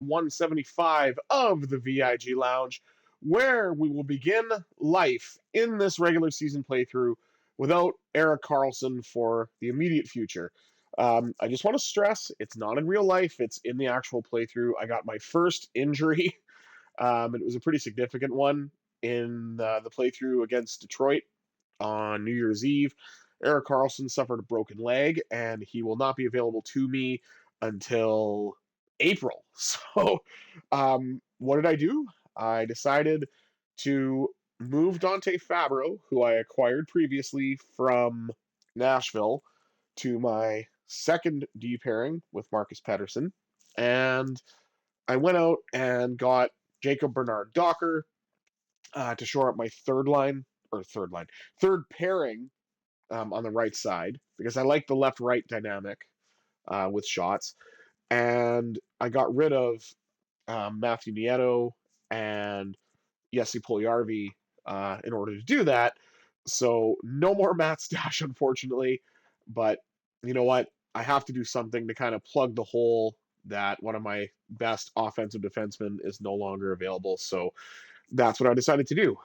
175 of the VIG Lounge, where we will begin life in this regular season playthrough without Erik Karlsson for the immediate future. I just want to stress, it's not in real life, it's in the actual playthrough. I got my first injury. It was a pretty significant one in the playthrough against Detroit on New Year's Eve. Erik Karlsson suffered a broken leg, and he will not be available to me until April. So, what did I do? I decided to move Dante Fabro, who I acquired previously from Nashville, to my second D pairing with Marcus Pettersson. And I went out and got Jacob Bernard Docker to shore up my third pairing on the right side because I like the left-right dynamic with shots. And I got rid of Matthew Nieto and Jesse Puljujärvi in order to do that. So no more Matt Stash, unfortunately. But you know what? I have to do something to kind of plug the hole that one of my best offensive defensemen is no longer available. So that's what I decided to do.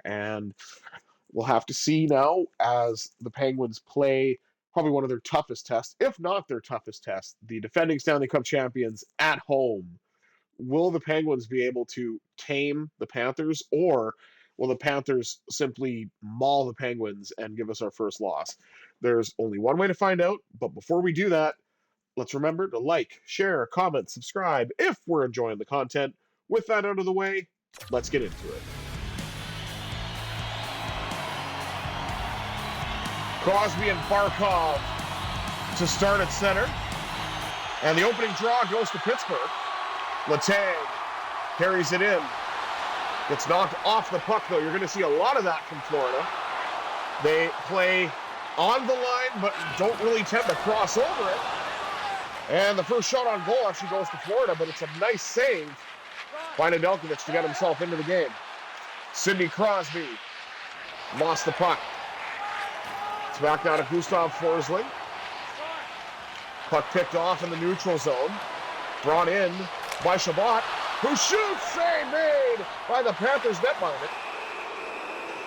And we'll have to see now as the Penguins play probably one of their toughest tests, if not their toughest test, the defending Stanley Cup champions at home. Will the Penguins be able to tame the Panthers, or will the Panthers simply maul the Penguins and give us our first loss? There's only one way to find out, but before we do that, let's remember to like, share, comment, subscribe if we're enjoying the content. With that out of the way, let's get into it. Crosby and Barkov to start at center. And the opening draw goes to Pittsburgh. Letang carries it in. Gets knocked off the puck, though. You're going to see a lot of that from Florida. They play on the line, but don't really tend to cross over it. And the first shot on goal actually goes to Florida, but it's a nice save by Nedeljkovic to get himself into the game. Sidney Crosby lost the puck. It's back down to Gustav Forsling. Puck picked off in the neutral zone. Brought in by Chabot, who shoots, save made by the Panthers netminder.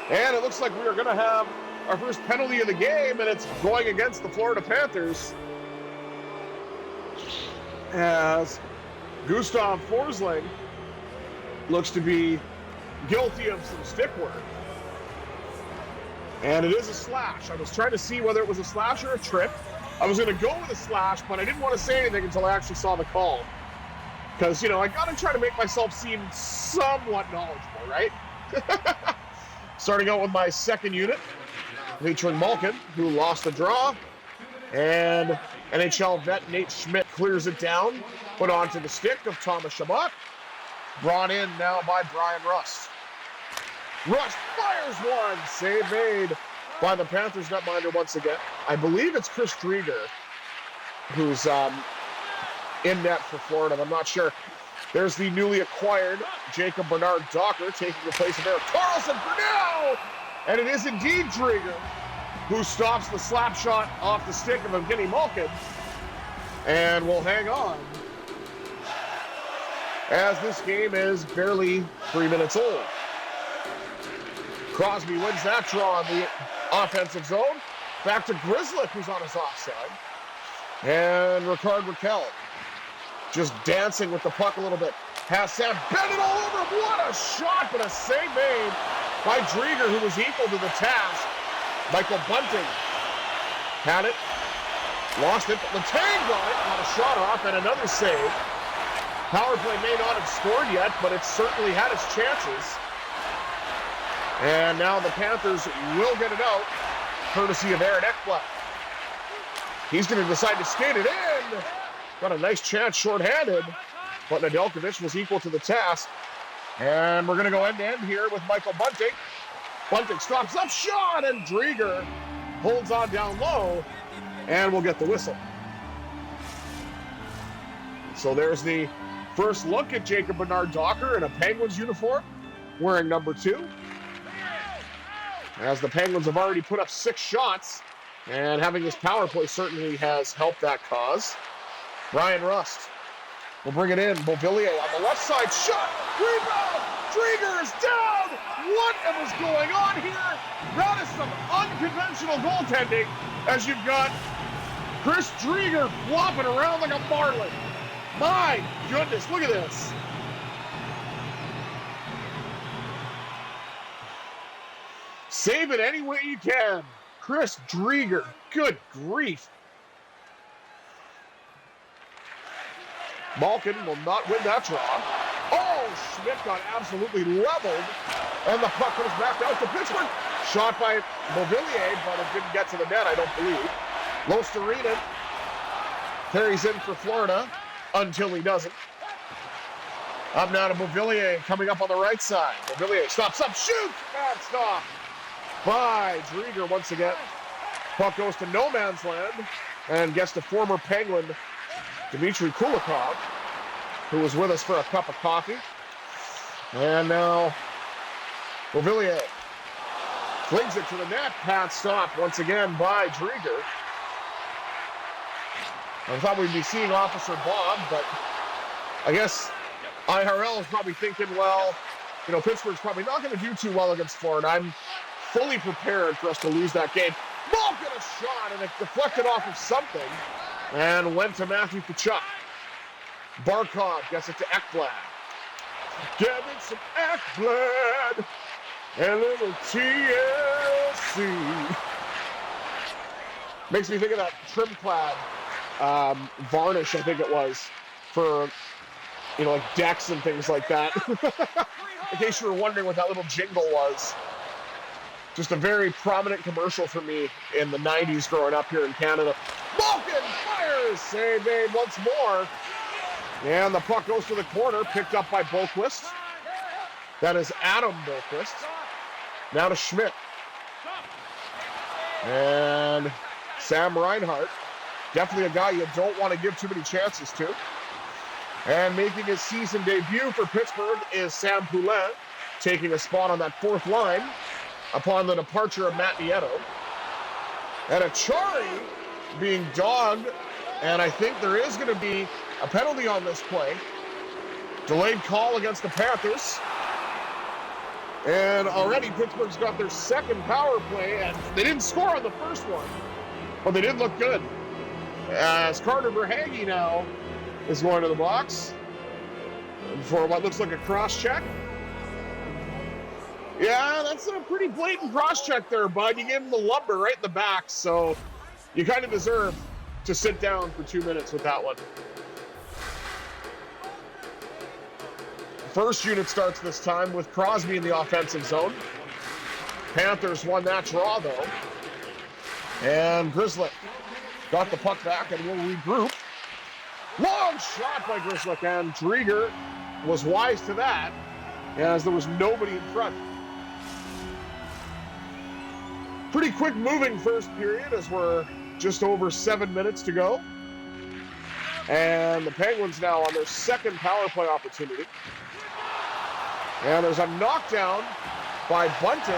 And it looks like we are going to have our first penalty of the game, and it's going against the Florida Panthers, as Gustav Forsling looks to be guilty of some stick work. And it is a slash. I was trying to see whether it was a slash or a trip. I was going to go with a slash, but I didn't want to say anything until I actually saw the call. Because, you know, I got to try to make myself seem somewhat knowledgeable, right? Starting out with my second unit, featuring Malkin, who lost the draw. And NHL vet Nate Schmidt clears it down, put onto the stick of Thomas Chabot. Brought in now by Brian Rust. Rust fires one. Save made by the Panthers netminder once again. I believe it's Chris Drieger who's in net for Florida. I'm not sure. There's the newly acquired Jacob Bernard Docker taking the place of Erik Karlsson for now. And it is indeed Drieger who stops the slap shot off the stick of Evgeny Malkin. And will hang on, as this game is barely 3 minutes old. Crosby wins that draw in the offensive zone. Back to Grzelcyk, who's on his offside. And Ricard Raquel just dancing with the puck a little bit. Has Sam Bennett all over him. What a shot, but a save made by Drieger, who was equal to the task. Michael Bunting had it. Lost it, but Letang got it. Got a shot off and another save. Power play may not have scored yet, but it certainly had its chances. And now the Panthers will get it out, courtesy of Aaron Ekblad. He's going to decide to skate it in. Got a nice chance shorthanded, but Nedeljkovic was equal to the task. And we're going to go end-to-end here with Michael Bunting. Bunting stops up, shot, and Drieger holds on down low, and we'll get the whistle. So there's the first look at Jacob Bernard Docker in a Penguins uniform, wearing number 2. As the Penguins have already put up 6 shots, and having this power play certainly has helped that cause. Brian Rust will bring it in. Beauvillier on the left side. Shot. Rebound. Drieger is down. What was going on here? That is some unconventional goaltending as you've got Chris Drieger flopping around like a marlin. My goodness, look at this. Save it any way you can. Chris Drieger, good grief. Malkin will not win that draw. Oh, Schmidt got absolutely leveled. And the puck comes back out to Pittsburgh. Shot by Beauvillier, but it didn't get to the net, I don't believe. Losterinen carries in for Florida until he doesn't. Up now to Beauvillier coming up on the right side. Beauvillier stops up, shoots! Bad stop by Drieger once again. Puck goes to no man's land and gets to former Penguin Dmitry Kulikov, who was with us for a cup of coffee. And now Beauvillier flings it to the net. Pad stop once again by Drieger. I thought we'd be seeing Officer Bob, but I guess IRL is probably thinking, well, you know, Pittsburgh's probably not going to do too well against Florida. I'm fully prepared for us to lose that game. Malkin a shot, and it deflected off of something and went to Matthew Tkachuk. Barkov gets it to Ekblad. Give it some Ekblad and a little TLC. Makes me think of that trim clad varnish, I think it was, for, you know, like decks and things like that. In case you were wondering what that little jingle was. Just a very prominent commercial for me in the 90s growing up here in Canada. Malkin fires! Save made once more. And the puck goes to the corner, picked up by Boqvist. That is Adam Boqvist. Now to Schmidt. And Sam Reinhart. Definitely a guy you don't want to give too many chances to. And making his season debut for Pittsburgh is Sam Poulin, taking a spot on that fourth line upon the departure of Matt Nieto. And Achari being dogged, and I think there is going to be a penalty on this play. Delayed call against the Panthers. And already Pittsburgh's got their second power play, and they didn't score on the first one, but they did look good. As Carter Verhaeghe now is going to the box for what looks like a cross-check. Yeah, that's a pretty blatant cross-check there, bud. You gave him the lumber right in the back, so you kind of deserve to sit down for 2 minutes with that one. First unit starts this time with Crosby in the offensive zone. Panthers won that draw, though. And Grzelcyk got the puck back and will regroup. Long shot by Grzelcyk, and Drieger was wise to that, as there was nobody in front. Pretty quick moving first period, as we're just over 7 minutes to go. And the Penguins now on their second power play opportunity. And there's a knockdown by Bunting.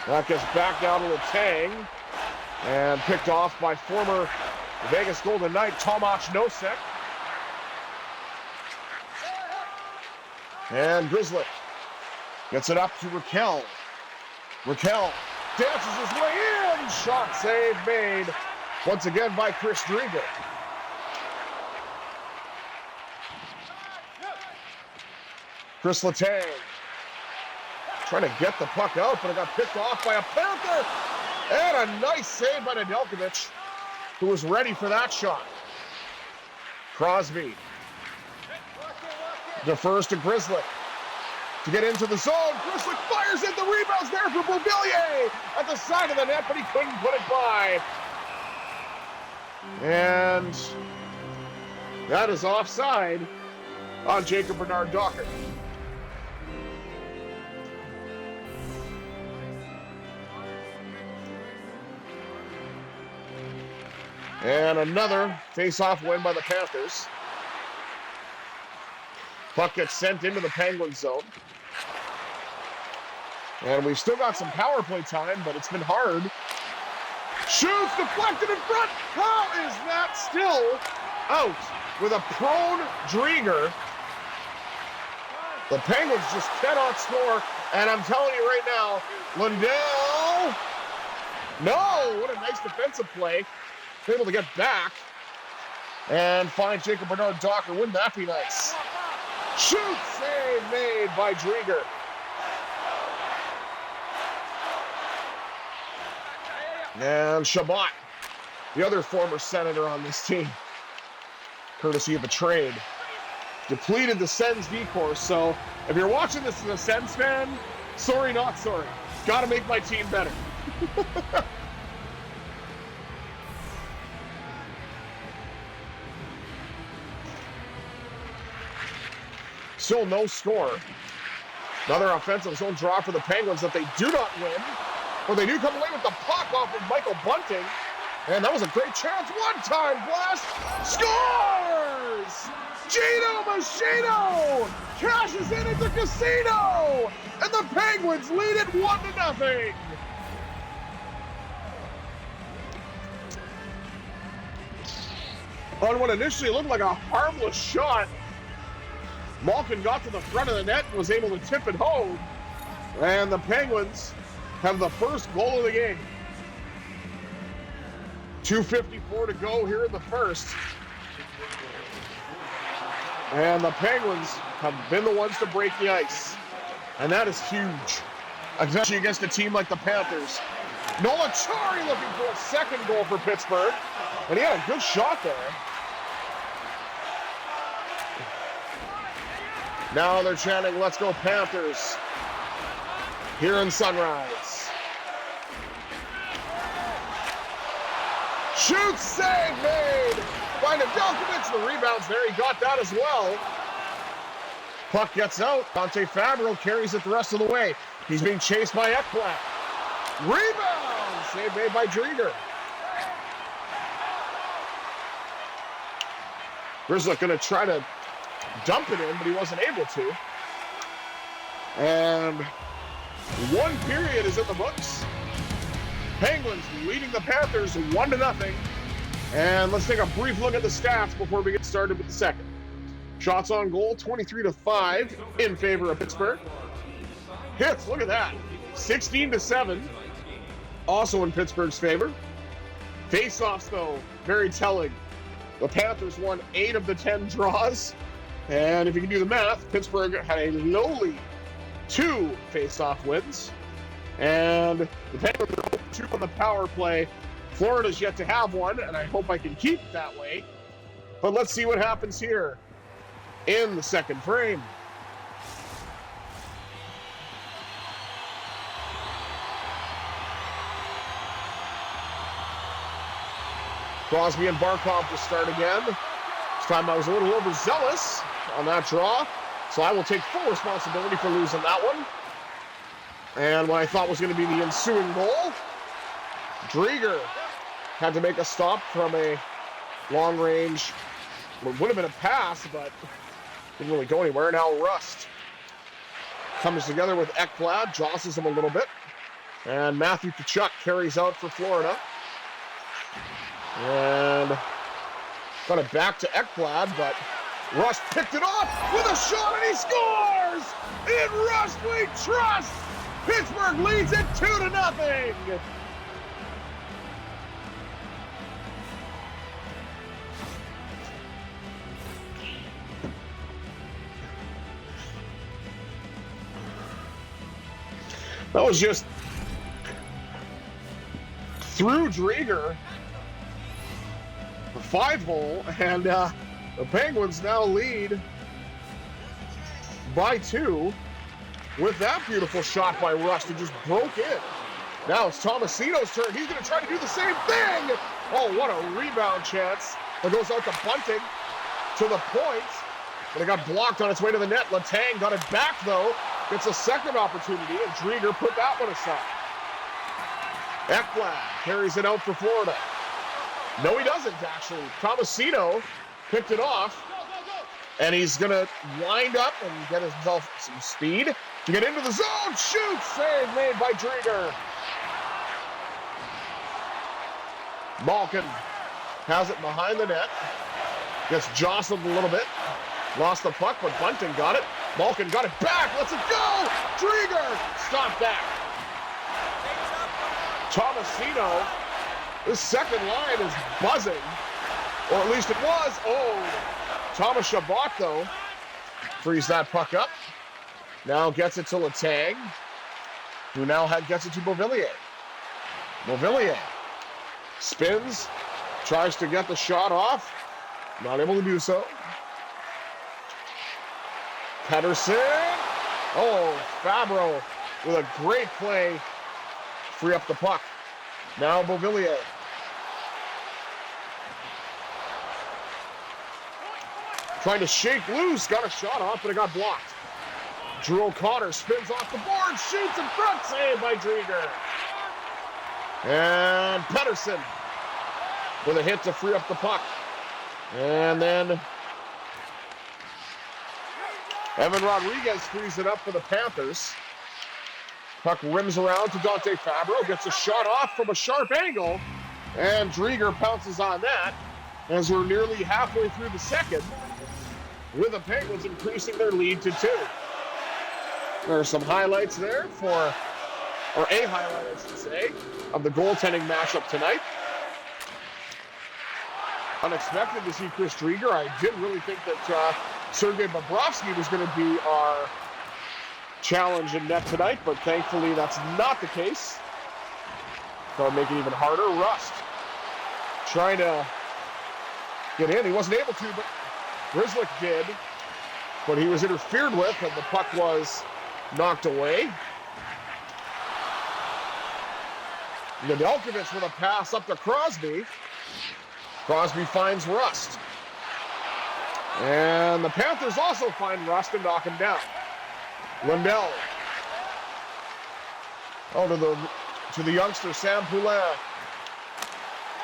That gets back down to Letang and picked off by former Vegas Golden Knight Tomasz Nosek. And Grzelcyk gets it up to Raquel. Raquel dances his way in. Shot save made once again by Chris Drieger. Chris Letang trying to get the puck out, but it got picked off by a Panther. And a nice save by Nedeljkovic, who was ready for that shot. Crosby defers to Grzelcyk to get into the zone. Grzelcyk fires in. The rebound's there for Beauvillier at the side of the net, but he couldn't put it by. And that is offside on Jacob Bernard-Docker. And another face-off win by the Panthers. Puck gets sent into the Penguin zone. And we've still got some power play time, but it's been hard Shoots, deflected in front. How is that still out with a prone Drieger? The Penguins just cannot score, and I'm telling you right now, Lundell, no, what a nice defensive play. Able to get back and find Jacob Bernard Docker. Wouldn't that be nice? Shoot, save made by Drieger. And Shabbat, the other former Senator on this team, courtesy of a trade, depleted the Sens D-course. So if you're watching this as a Sens fan, sorry, not sorry. Got to make my team better. Still no score. Another offensive zone draw for the Penguins that they do not win. But they do come away with the puck off of Michael Bunting. And that was a great chance. One-time blast. Scores! Gino Machino cashes in at the casino. And the Penguins lead it 1-0. On what initially looked like a harmless shot, Malkin got to the front of the net and was able to tip it home. And the Penguins have the first goal of the game. 2:54 to go here in the first. And the Penguins have been the ones to break the ice. And that is huge, especially against a team like the Panthers. Noah Chari looking for a second goal for Pittsburgh. And he had a good shot there. Now they're chanting, "Let's go Panthers," here in Sunrise. Shoot, save made by Nedeljkovic. The rebounds there, he got that as well. Puck gets out. Dante Fabro carries it the rest of the way. He's being chased by Ekblad. Rebound, save made by Drieger. Rizzo going to try to dump it in, but he wasn't able to. And one period is in the books. Penguins leading the Panthers 1-0. And let's take a brief look at the stats before we get started with the second. Shots on goal, 23-5 in favor of Pittsburgh. Hits, look at that, 16-7, also in Pittsburgh's favor. Face-offs, though, very telling. The Panthers won 8 of the 10 draws. And if you can do the math, Pittsburgh had a lowly 2 face-off wins. And the Penguins are 2 on the power play. Florida's yet to have one, and I hope I can keep it that way. But let's see what happens here in the second frame. Crosby and Barkov to start again. This time I was a little overzealous on that draw, so I will take full responsibility for losing that one. And what I thought was going to be the ensuing goal, Drieger had to make a stop from a long range. It would have been a pass, but didn't really go anywhere. Now Rust comes together with Ekblad, jostles him a little bit. And Matthew Tkachuk carries out for Florida. And got it back to Ekblad, but Rust picked it off with a shot, and he scores! In Rust we trust! Pittsburgh leads it 2-0. That was just through Drieger, the 5-hole, and the Penguins now lead by 2 with that beautiful shot by Rust, who just broke in. Now it's Tomasino's turn. He's going to try to do the same thing. Oh, what a rebound chance. That goes out to Bunting to the point, but it got blocked on its way to the net. Letang got it back, though. Gets a second opportunity, and Drieger put that one aside. Ekblad carries it out for Florida. No, he doesn't, actually. Tomasino picked it off, and he's going to wind up and get himself some speed to get into the zone. Shoot! Save made by Drieger. Malkin has it behind the net. Gets jostled a little bit. Lost the puck, but Bunting got it. Malkin got it back. Let's it go. Drieger. Stop that. Tomasino. This second line is buzzing. Or at least it was. Oh. Thomas Chabot, though, frees that puck up. Now gets it to Letang, who now gets it to Beauvillier. Beauvillier spins, tries to get the shot off. Not able to do so. Pedersen. Oh, Fabro with a great play. Free up the puck. Now Beauvillier. Trying to shake loose. Got a shot off, but it got blocked. Drew O'Connor spins off the board. Shoots in front. Saved by Drieger. And Pedersen with a hit to free up the puck. And then Evan Rodriguez frees it up for the Panthers. Puck rims around to Dante Fabro. Gets a shot off from a sharp angle. And Drieger pounces on that as we're nearly halfway through the second, with the Penguins increasing their lead to 2. There are some highlights there or a highlight, I should say, of the goaltending matchup tonight. Unexpected to see Chris Drieger. I didn't really think that Sergei Bobrovsky was going to be our challenge in net tonight, but thankfully that's not the case. That'll make it even harder. Rust trying to get in. He wasn't able to, but Grzelcyk did. But he was interfered with, and the puck was knocked away. Nedeljkovic with a pass up to Crosby. Crosby finds Rust. And the Panthers also find Rust and knock him down. Lundell. Oh, to the youngster, Sam Poulin.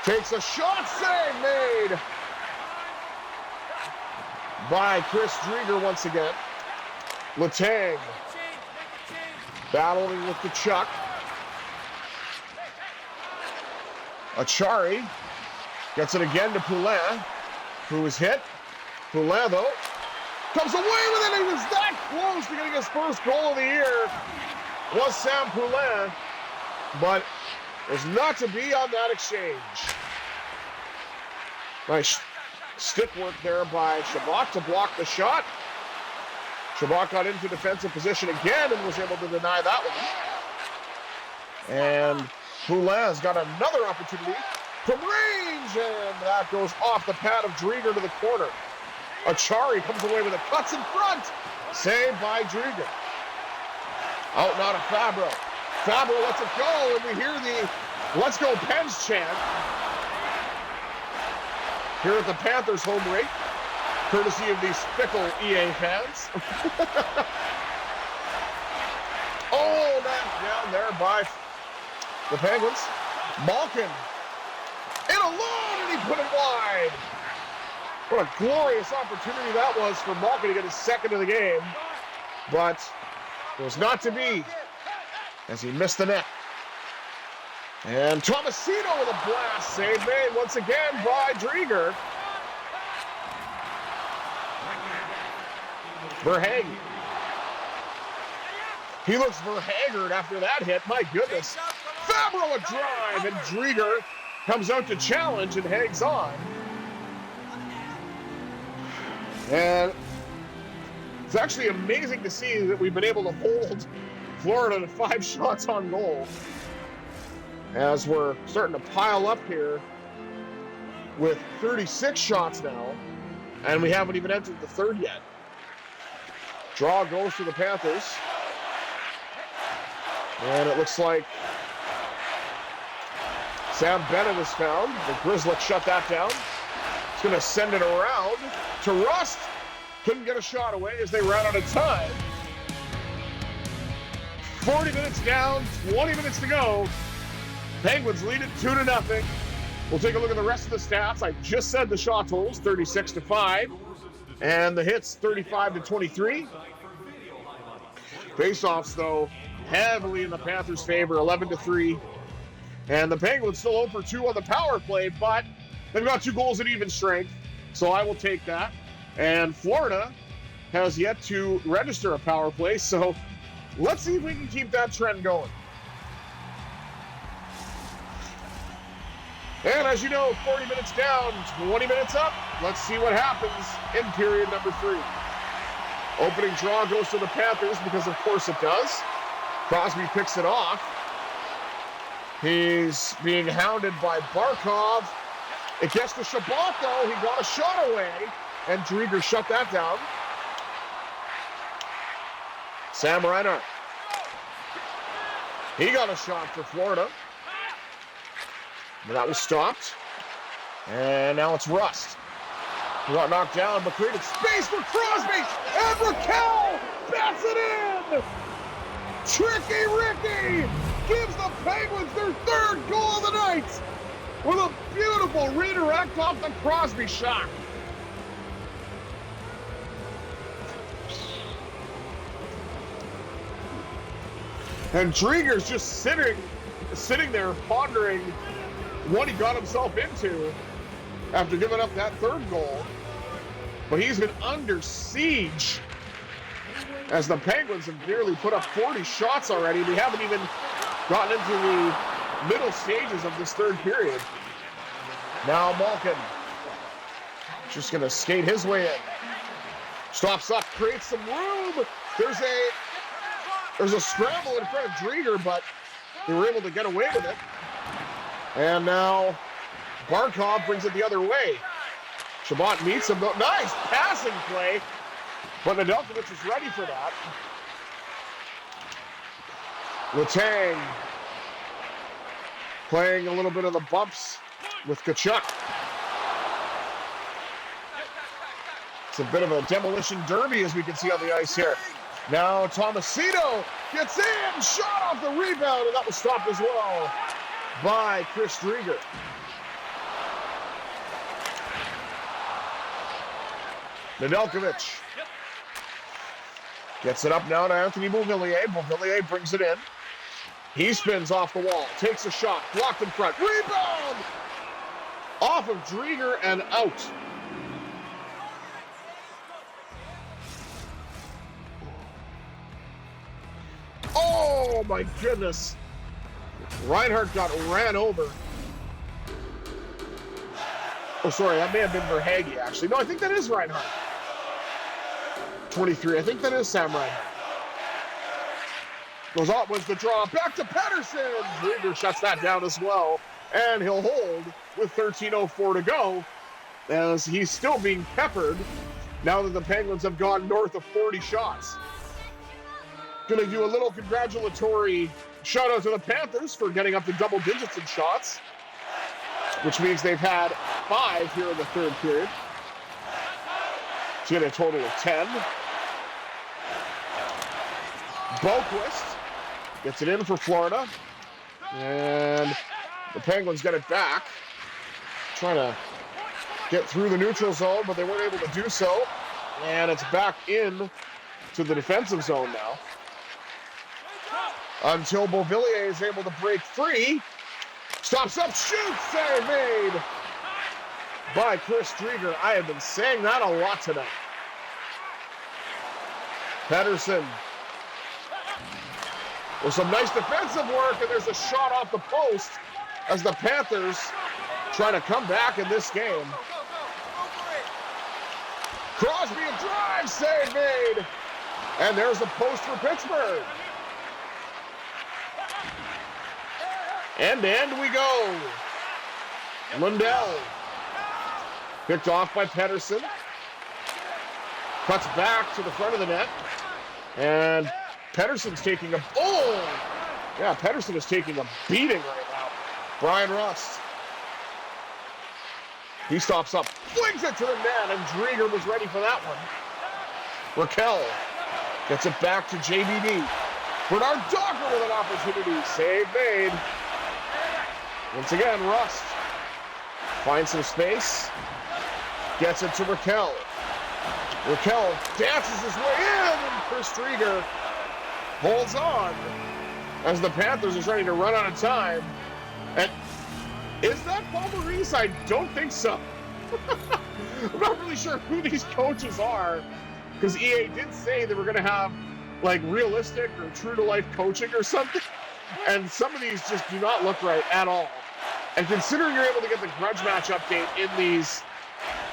Takes a shot, save made by Chris Drieger once again. Letang battling with the Chuck. Achari gets it again to Poulin, who is hit. Poulin, though, comes away with it. He was that close to getting his first goal of the year. Was Sam Poulin, but was not to be on that exchange. Nice stick work there by Chabot to block the shot. Chabot got into defensive position again and was able to deny that one. And Poulin's got another opportunity from range, and that goes off the pad of Drieger to the corner. Achari comes away with it, cuts in front. Saved by Drieger. Out and out of Fabro. Fabro lets it go, and we hear the "Let's Go Pens" chant here at the Panthers home rink, courtesy of these fickle EA fans. Oh, knocked down there by the Penguins. Malkin in alone, and he put it wide. What a glorious opportunity that was for Malkin to get his second of the game, but it was not to be as he missed the net. And Tomasino with a blast save made once again by Drieger. Verhaeghe. He looks Verhaeghe after that hit. My goodness. Fabro a drive, and Drieger comes out to challenge and hangs on. And it's actually amazing to see that we've been able to hold Florida to 5 shots on goal, as we're starting to pile up here with 36 shots now, and we haven't even entered the third yet. Draw goes to the Panthers, and it looks like Sam Bennett is found. The Grzelcyk shut that down. He's going to send it around to Rust. Couldn't get a shot away as they ran out of time. 40 minutes down, 20 minutes to go. Penguins lead it 2-0. We'll take a look at the rest of the stats. I just said the shot totals, 36-5, and the hits, 35-23. Faceoffs, though, heavily in the Panthers' favor, 11-3. And the Penguins still 0 for 2 on the power play, but they've got 2 goals at even strength, so I will take that. And Florida has yet to register a power play, so let's see if we can keep that trend going. And as you know, 40 minutes down, 20 minutes up. Let's see what happens in period number 3. Opening draw goes to the Panthers because of course it does. Crosby picks it off. He's being hounded by Barkov. It gets to Chabot though. He got a shot away and Drieger shut that down. Sam Reinhart. He got a shot for Florida. But that was stopped. And now it's Rust. He got knocked down, but created space for Crosby. And Raquel bats it in. Tricky Ricky gives the Penguins their 3rd goal of the night with a beautiful redirect off the Crosby shot. And Drieger's just sitting there pondering what he got himself into after giving up that 3rd goal. But he's been under siege as the Penguins have nearly put up 40 shots already. They haven't even gotten into the middle stages of this 3rd period. Now Malkin just going to skate his way in. Stops up, creates some room. There's a scramble in front of Drieger, but they were able to get away with it. And now Barkov brings it the other way. Chabot meets him. Nice passing play, but Nedeljkovic is ready for that. Letang playing a little bit of the bumps with Tkachuk. It's a bit of a demolition derby as we can see on the ice here. Now Tomasino gets in, shot off the rebound, and that was stopped as well by Chris Drieger. Nedeljkovic gets it up now to Anthony Beauvillier. Beauvillier brings it in. He spins off the wall, takes a shot, blocked in front, rebound! Off of Drieger and out. Oh my goodness. Reinhart got ran over. Oh, sorry, that may have been Verhaeghe, actually. No, I think that is Reinhart. 23, I think that is Sam Reinhart. Goes out, was the draw, back to Pettersson. Drieger shuts that down as well, and he'll hold with 13:04 to go, as he's still being peppered now that the Penguins have gone north of 40 shots. Going to do a little congratulatory shout out to the Panthers for getting up to double digits in shots, which means they've had 5 here in the 3rd period. To get a total of 10. Boquist gets it in for Florida. And the Penguins get it back. Trying to get through the neutral zone, but they weren't able to do so. And it's back in to the defensive zone now. Until Beauvillier is able to break free. Stops up, shoots, save made by Chris Drieger. I have been saying that a lot tonight. Pettersson with some nice defensive work, and there's a shot off the post as the Panthers try to come back in this game. Crosby, a drive, save made, and there's a post for Pittsburgh. And we go. Lundell. Picked off by Pettersson. Cuts back to the front of the net. And Pettersson's taking a... Oh! Yeah, Pettersson is taking a beating right now. Brian Rust. He stops up, flings it to the net, and Drieger was ready for that one. Raquel gets it back to JBD. Bernard Docker with an opportunity. Save made. Once again, Rust finds some space. Gets it to Raquel. Raquel dances his way in, and Chris Drieger holds on as the Panthers is ready to run out of time. And is that Paul Maurice? I don't think so. I'm not really sure who these coaches are, because EA did say they were going to have like realistic or true to life coaching or something, and some of these just do not look right at all. And considering you're able to get the grudge match update in these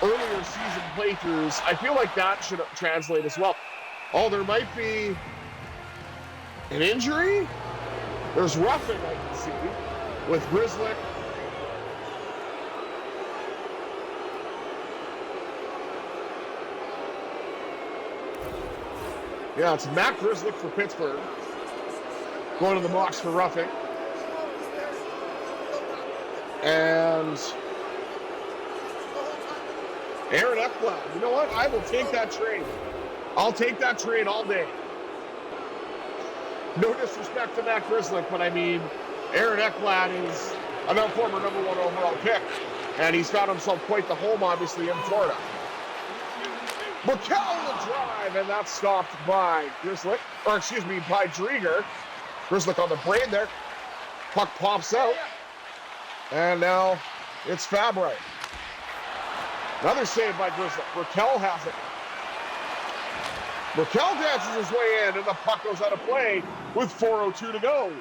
earlier season playthroughs, I feel like that should translate as well. Oh, there might be an injury? There's roughing I can see with Grizzlick. Yeah, it's Matt Grizzlick for Pittsburgh going to the box for roughing. And Aaron Ekblad. You know what? I will take that trade. I'll take that trade all day. No disrespect to Matt Grizzlick, but I mean, Aaron Ekblad is a former number 1 overall pick, and he's found himself quite the home, obviously, in Florida. Merkel will drive, and that's stopped by Grizzlick, or excuse me, by Drieger. Grizzlick on the brain there. Puck pops out, and now it's Fabre. Another save by Grizzlick. Merkel has it. Merkel dances his way in, and the puck goes out of play with 4:02 to go.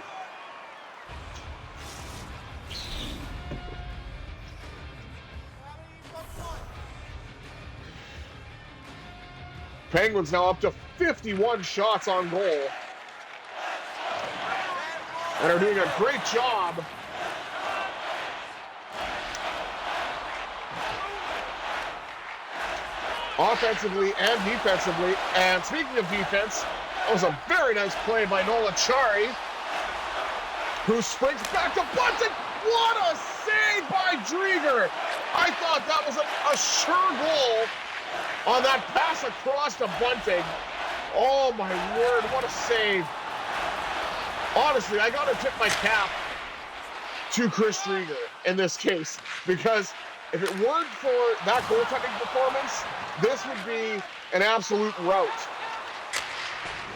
Penguins now up to 51 shots on goal. And are doing a great job offensively and defensively. And speaking of defense, that was a very nice play by Nola Chari, who springs back to Bunting. What a save by Drieger! I thought that was a sure goal on that pass across to Bunting. Oh my word, what a save. Honestly, I gotta tip my cap to Chris Drieger in this case, because if it weren't for that goaltending performance, this would be an absolute rout.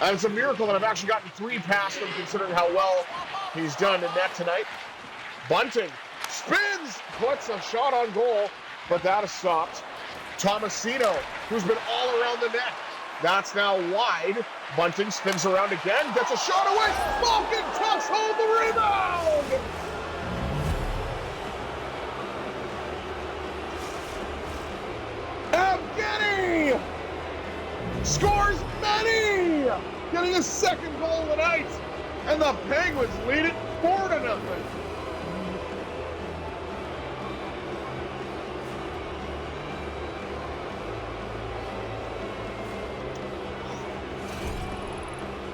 And it's a miracle that I've actually gotten 3 past him, considering how well he's done in net tonight. Bunting spins, puts a shot on goal, but that is stopped. Tomasino, who's been all around the net. That's now wide. Bunting spins around again, gets a shot away. Malkin tucks home the rebound! Evgeny scores many, getting his 2nd goal of the night, and the Penguins lead it 4-0.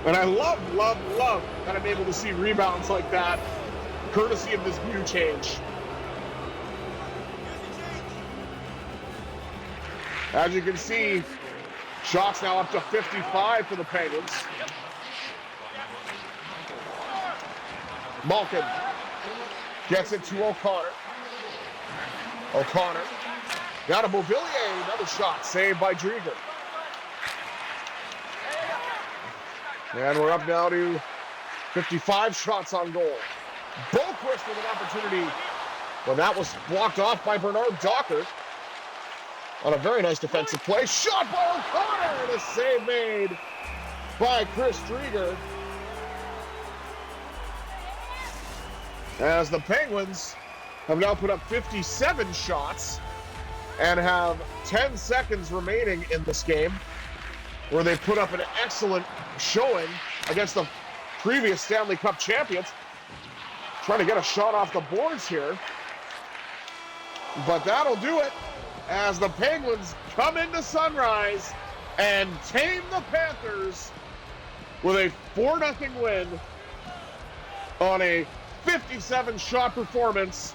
And I love that I'm able to see rebounds like that, courtesy of this view change. As you can see, shots now up to 55 for the Penguins. Malkin gets it to O'Connor. O'Connor down to Beauvillier, another shot saved by Drieger. And we're up now to 55 shots on goal. Boquist with an opportunity, but that was blocked off by Bernard Docker on a very nice defensive play. Shot by O'Connor, and a save made by Chris Drieger. As the Penguins have now put up 57 shots and have 10 seconds remaining in this game, where they put up an excellent showing against the previous Stanley Cup champions. Trying to get a shot off the boards here. But that'll do it as the Penguins come into Sunrise and tame the Panthers with a 4-0 win on a 57-shot performance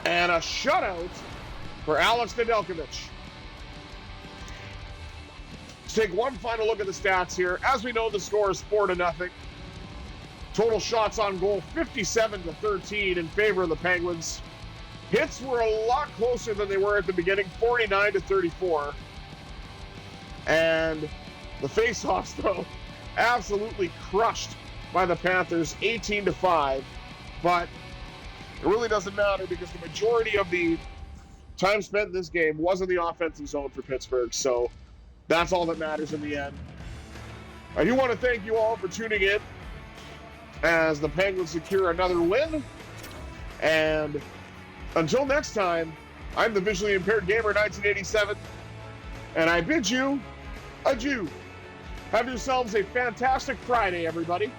and a shutout for Alex Nedeljkovic. Let's take one final look at the stats here. As we know, the score is 4-0. Total shots on goal, 57-13 in favor of the Penguins. Hits were a lot closer than they were at the beginning, 49-34. And the face-offs, though, absolutely crushed by the Panthers, 18-5. But It really doesn't matter because the majority of the time spent in this game was in the offensive zone for Pittsburgh. So that's all that matters in the end. I do want to thank you all for tuning in as the Penguins secure another win. And until next time, I'm the visually impaired gamer 1987, and I bid you adieu. Have yourselves a fantastic Friday, everybody.